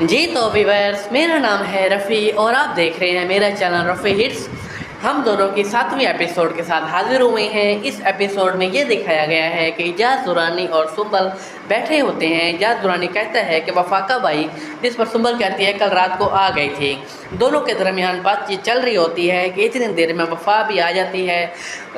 जी तो व्यूअर्स, मेरा नाम है रफ़ी और आप देख रहे हैं मेरा चैनल रफ़ी हिट्स। हम दोनों की 7वीं एपिसोड के साथ हाजिर हुए हैं। इस एपिसोड में ये दिखाया गया है कि इजाज़ दुरानी और सुंबल बैठे होते हैं। इजाज़ दुरानी कहता है कि वफ़ा कब आई, जिस पर सुंबल कहती है कल रात को आ गई थी। दोनों के दरमियान बातचीत चल रही होती है कि इतनी देर में वफ़ा भी आ जाती है।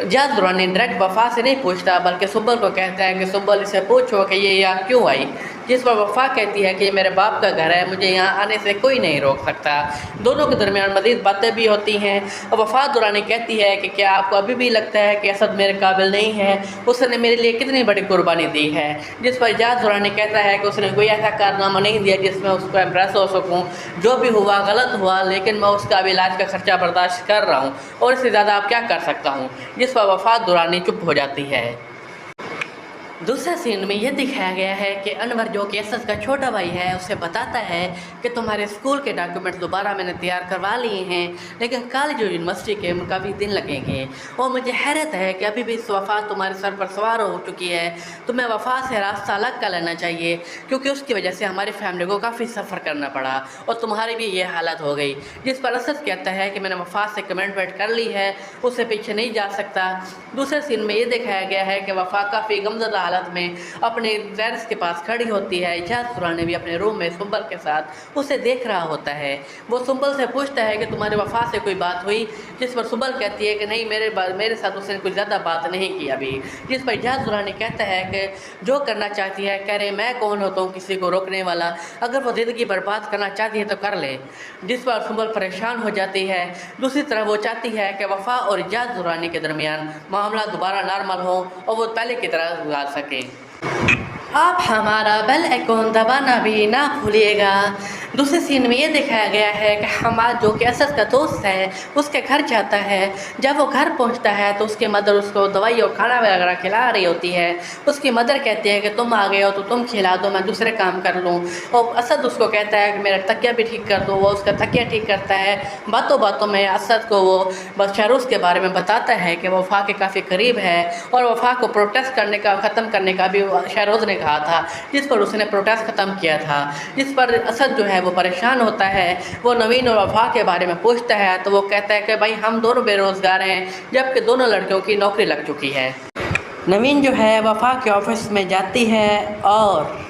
इजाज़ दुरानी डायरेक्ट वफ़ा से नहीं पूछता बल्कि सुंबल को कहता है कि सुंबल इसे पूछो कि ये यहाँ क्यों आई, जिस पर वफ़ा कहती है कि मेरे बाप का घर है, मुझे यहाँ आने से कोई नहीं रोक सकता। दोनों के दरमियान मज़ीद बातें भी होती हैं। वफ़ा दुरानी कहती है कि क्या आपको अभी भी लगता है कि असद मेरे काबिल नहीं है, उसने मेरे लिए कितनी बड़ी कुर्बानी दी है। जिस पर इजाज़ दुरानी कहता है कि उसने कोई ऐसा कारनामा नहीं दिया जिसमें उसको इम्प्रेस हो सकूँ। जो भी हुआ गलत हुआ, लेकिन मैं उसका अब इलाज का खर्चा बर्दाश्त कर रहा हूँ और इससे ज़्यादा आप क्या कर सकता हूँ। जिस पर वफ़ा दुरानी चुप हो जाती है। दूसरे सीन में यह दिखाया गया है कि अनवर, जो कि असद का छोटा भाई है, उसे बताता है कि तुम्हारे स्कूल के डॉक्यूमेंट दोबारा मैंने तैयार करवा लिए हैं, लेकिन कॉलेज और यूनिवर्सिटी के काफ़ी दिन लगेंगे। और मुझे हैरत है कि अभी भी इस वफ़ा तुम्हारे सर पर सवार हो चुकी है। तुम्हें वफ़ा से रास्ता अलग कर लेना चाहिए, क्योंकि उसकी वजह से हमारी फैमिली को काफ़ी सफ़र करना पड़ा और तुम्हारी भी ये हालत हो गई। जिस पर असद कहता है कि मैंने वफ़ा से कमिटमेंट कर ली है, उससे पीछे नहीं जा सकता। दूसरे सीन में ये दिखाया गया है कि वफ़ा काफ़ी गमज़दा हालत में अपने टेरेस के पास खड़ी होती है। इजाज़ दुरानी भी अपने रूम में सुंबल के साथ उसे देख रहा होता है। वो सुंबल से पूछता है कि तुम्हारे वफ़ा से कोई बात हुई, जिस पर सुंबल कहती है कि नहीं, मेरे साथ उसने कुछ ज़्यादा बात नहीं की अभी। जिस पर इजाज़ दुरानी कहता है कि जो करना चाहती है करे, मैं कौन होता हूँ किसी को रोकने वाला, अगर वो ज़िंदगी बर्बाद करना चाहती है तो कर ले। जिस पर सुंबल परेशान हो जाती है। दूसरी तरफ वो चाहती है कि वफ़ा और इजाज़ दुरानी के दरमियान मामला दोबारा नॉर्मल हो और वो पहले की तरह गुजार सकें। आप हमारा बेल आइकॉन दबाना भी ना भूलिएगा। दूसरे सीन में ये दिखाया गया है कि हमारा, जो कि असद का दोस्त है, उसके घर जाता है। जब वो घर पहुंचता है तो उसकी मदर उसको दवाई और खाना वगैरह खिला रही होती है। उसकी मदर कहती है कि तुम आ गए हो तो तुम खिला दो, मैं दूसरे काम कर लूँ। और असद उसको कहता है कि मेरा तकिया भी ठीक कर दो। वो उसका तकिया ठीक करता है। बातों बातों में असद को वो शहरोज़ के बारे में बताता है कि वफ़ा के काफ़ी करीब है और वफ़ा को प्रोटेस्ट करने का, ख़त्म करने का भी शहरोज़ ने कहा था, जिस पर उसने प्रोटेस्ट ख़त्म किया था। जिस पर असद जो है वो परेशान होता है। वो नवीन और वफ़ा के बारे में पूछता है तो वो कहता है कि भाई हम दोनों बेरोज़गार हैं, जबकि दोनों लड़कियों की नौकरी लग चुकी है। नवीन जो है वफ़ा के ऑफिस में जाती है और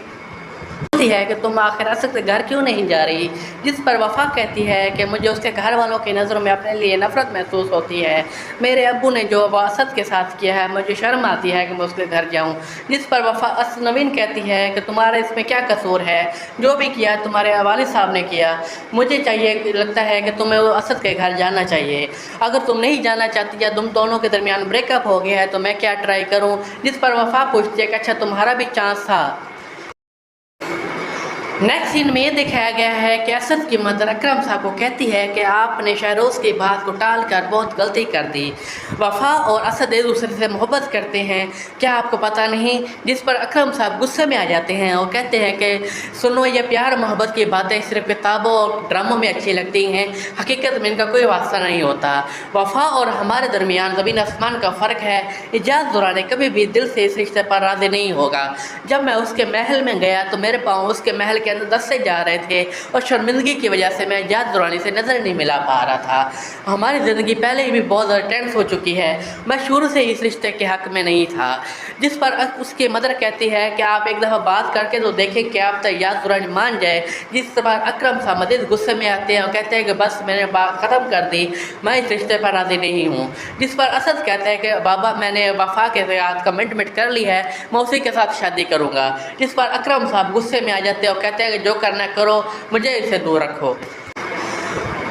है कि तुम आखिर असद के घर क्यों नहीं जा रही। जिस पर वफ़ा कहती है कि मुझे उसके घर वालों की नज़रों में अपने लिए नफ़रत महसूस होती है। मेरे अब्बू ने जो असद के साथ किया है, मुझे शर्म आती है कि मैं उसके घर जाऊं। जिस पर नवीन कहती है कि तुम्हारे इसमें क्या कसूर है, जो भी किया तुम्हारे वालिद साहब ने किया। मुझे चाहिए, लगता है कि तुम्हें असद के घर जाना चाहिए। अगर तुम नहीं जाना चाहती या तुम दोनों के दरमियान ब्रेकअप हो गया है तो मैं क्या ट्राई करूँ। जिस पर वफ़ा पूछती है कि अच्छा तुम्हारा भी चांस था। नेक्स्ट सीन में ये दिखाया गया है कि असद की मदर अकरम साहब को कहती है कि आपने शहरोज़ की बात को टाल कर बहुत गलती कर दी। वफ़ा और असद एक दूसरे से मोहब्बत करते हैं, क्या आपको पता नहीं। जिस पर अकरम साहब गुस्से में आ जाते हैं और कहते हैं कि सुनो, ये प्यार मोहब्बत की बातें सिर्फ किताबों और ड्रामों में अच्छी लगती हैं, हकीकत में इनका कोई वास्ता नहीं होता। वफ़ा और हमारे दरमियान ज़मीन आसमान का फ़र्क है। इजाज़ दुरानी कभी भी दिल से इस रिश्ते पर राज़ी नहीं होगा। जब मैं उसके महल में गया तो मेरे पाँव उसके महल के अंदर दस से जा रहे थे और शर्मिंदगी की वजह से मैं इजाज़ दुरानी से नज़र नहीं मिला पा रहा था। हमारी ज़िंदगी पहले ही भी बहुत ज़्यादा टेंस हो चुकी है, मैं शुरू से इस रिश्ते के हक़ में नहीं था। जिस पर उसकी मदर कहती है कि आप एक दफ़ा बात करके तो देखें कि आप तो इजाज़ दुरानी मान जाए। जिस पर अकरम साहब मज़ीद गुस्से में आते हैं और कहते हैं कि बस मैंने बात ख़त्म कर दी, मैं इस रिश्ते पर राज़ी नहीं हूँ। जिस पर असद कहता है कि बाबा, मैंने वफ़ा के साथ कमिटमेंट कर ली है, मैं उसी के साथ शादी करूँगा। जिस पर अकरम साहब गुस्से में आ जाते हैं और कहते हैं कि जो करना करो, मुझे इसे दूर रखो।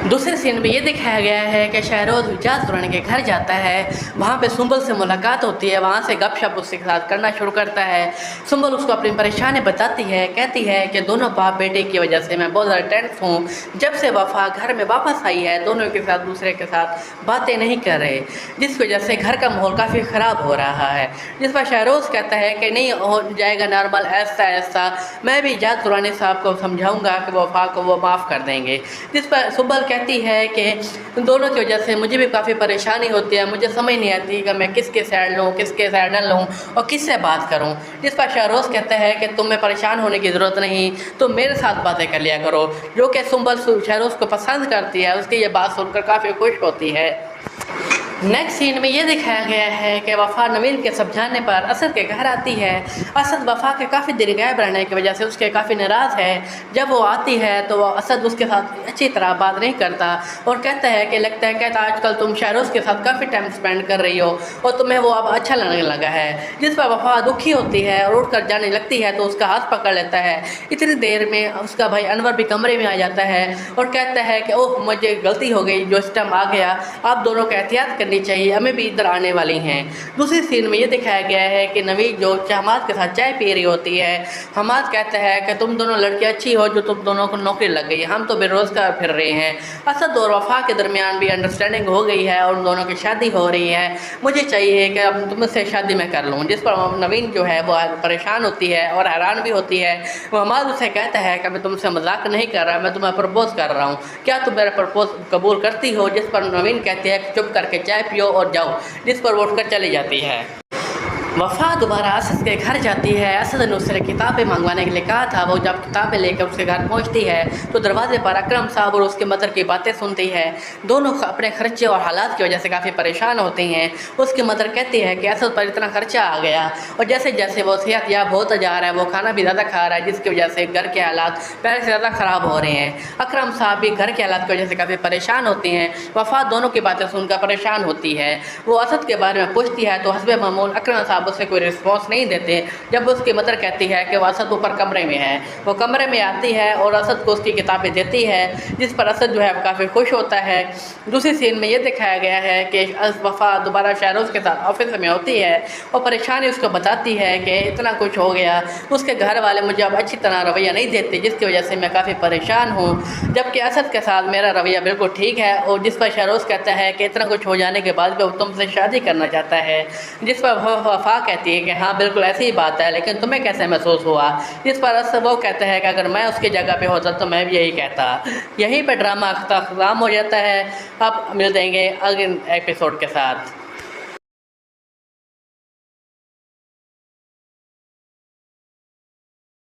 दूसरे सीन में ये दिखाया गया है कि शहरोज़ इजाज़ दुरानी के घर जाता है। वहाँ पे सुंबल से मुलाकात होती है। वहाँ से गपशप उसके साथ करना शुरू करता है। सुंबल उसको अपनी परेशानी बताती है, कहती है कि दोनों बाप बेटे की वजह से मैं बहुत ज़्यादा टेंस हूँ। जब से वफ़ा घर में वापस आई है, दोनों के साथ दूसरे के साथ बातें नहीं कर रहे, जिस वजह से घर का माहौल काफ़ी ख़राब हो रहा है। जिस पर शहरोज़ कहता है कि नहीं हो जाएगा नॉर्मल, ऐसा ऐसा मैं भी इजाज़ दुरानी साहब को समझाऊँगा कि वफ़ा को वो माफ़ कर देंगे। जिस पर सुंबल कहती کہتی ہے کہ دونوں کی وجہ سے مجھے بھی کافی پریشانی ہوتی ہے، مجھے سمجھ نہیں آتی کہ میں کس کے سائڈ لوں، کس کے سائڈ نہ لوں اور کس سے بات کروں۔ جس پر شہروز کہتا ہے کہ تمہیں پریشان ہونے کی ضرورت نہیں، تم میرے ساتھ باتیں کر لیا کرو، جو کہ سنبل شہروز کو پسند کرتی ہے، اس کی یہ بات سن کر کافی خوش ہوتی ہے۔ نیکسٹ سین میں یہ دکھایا گیا ہے کہ وفا نوین کے سمجھانے پر اسد کے گھر آتی ہے۔ اسد وفا کے کافی دیر غائب رہنے کی وجہ سے اس کے کافی ناراض ہے۔ جب وہ آتی ہے تو وہ اسد اس کے ساتھ اچھی طرح بات نہیں کرتا اور کہتا ہے کہ لگتا ہے کہ آج کل تم شہروز کے ساتھ کافی ٹائم سپینڈ کر رہی ہو اور تمہیں وہ اب اچھا لگنے لگا ہے۔ جس پر وفا دکھی ہوتی ہے اور اٹھ کر جانے لگتی ہے تو اس کا ہاتھ پکڑ لیتا ہے۔ اتنی دیر میں اس کا بھائی انور بھی کمرے میں آ جاتا ہے اور کہتا ہے کہ اوہ مجھے غلطی ہو گئی، جو سسٹم آ گیا، آپ دونوں کو احتیاط کرنی چاہیے، ہمیں بھی ادھر آنے والی ہیں۔ دوسری سین میں یہ دکھایا گیا ہے کہ نوید جو حماد کے ساتھ چائے پی رہی ہوتی ہے، حماد کہتا ہے کہ تم دونوں لڑکیاں اچھی ہو جو تم دونوں کو نوکری لگ گئی، ہم تو بے روزگار پھر رہے ہیں۔ اسد اور وفا کے درمیان بھی انڈرسٹینڈنگ ہو گئی ہے اور ان دونوں کی شادی ہو رہی ہے، مجھے چاہیے کہ اب تم سے شادی میں کر لوں۔ جس پر نوین جو ہے وہ پریشان ہوتی ہے اور حیران بھی ہوتی ہے۔ وہ حماد اسے کہتا ہے کہ میں تم سے مذاق نہیں کر رہا، میں تمہیں پرپوز کر رہا ہوں، کیا تم میرا پرپوز قبول کرتی ہو؟ جس پر نوین کہتی ہے کہ چپ کر کے چائے پیو اور جاؤ، جس پر وہ اٹھ کر چلی جاتی ہے۔ وفا دوبارہ اسد کے گھر جاتی ہے۔ اسد نے اس سے کتابیں منگوانے کے لیے کہا تھا، وہ جب کتابیں لے کر اس کے گھر پہنچتی ہے تو دروازے پر اکرم صاحب اور اس کے مدر کی باتیں سنتی ہے۔ دونوں اپنے خرچے اور حالات کی وجہ سے کافی پریشان ہوتے ہیں۔ اس کی مدر کہتی ہے کہ اسد پر اتنا خرچہ آ گیا اور جیسے جیسے وہ صحت یاب ہوتا جا رہا ہے وہ کھانا بھی زیادہ کھا رہا ہے، جس کی وجہ سے گھر کے حالات پہلے سے زیادہ خراب ہو رہے ہیں۔ اکرم صاحب بھی گھر کے حالات کی وجہ سے کافی پریشان ہوتے ہیں۔ وفا دونوں کی باتیں سن کر پریشان ہوتی ہے۔ وہ اسد کے بارے میں پوچھتی ہے تو حسب معمول اکرم صاحب اس سے کوئی رسپانس نہیں دیتے۔ جب اس کی مدر کہتی ہے کہ وہ اسد اوپر کمرے میں ہے، وہ کمرے میں آتی ہے اور اسد کو اس کی کتابیں دیتی ہے، جس پر اسد جو ہے وہ کافی خوش ہوتا ہے۔ دوسری سین میں یہ دکھایا گیا ہے کہ وفا دوبارہ شہروز کے ساتھ آفس میں ہوتی ہے اور پریشانی اس کو بتاتی ہے کہ اتنا کچھ ہو گیا، اس کے گھر والے مجھے اب اچھی طرح رویہ نہیں دیتے، جس کی وجہ سے میں کافی پریشان ہوں، جبکہ اسد کے ساتھ میرا رویہ بالکل ٹھیک ہے۔ اور جس پر شہروز کہتا ہے کہ اتنا کچھ ہو جانے کے بعد بھی وہ تم سے شادی کرنا چاہتا ہے، جس پر وفا کہتی ہے کہ ہاں بالکل ایسی ہی بات ہے، لیکن تمہیں کیسے محسوس ہوا؟ جس پر اسد وہ کہتا ہے کہ اگر میں اس کی جگہ پہ ہوتا تو میں بھی یہی کہتا۔ یہیں پہ ڈرامہ ختم ہو جاتا ہے۔ اب مل دیں گے اگلے ایپیسوڈ کے ساتھ۔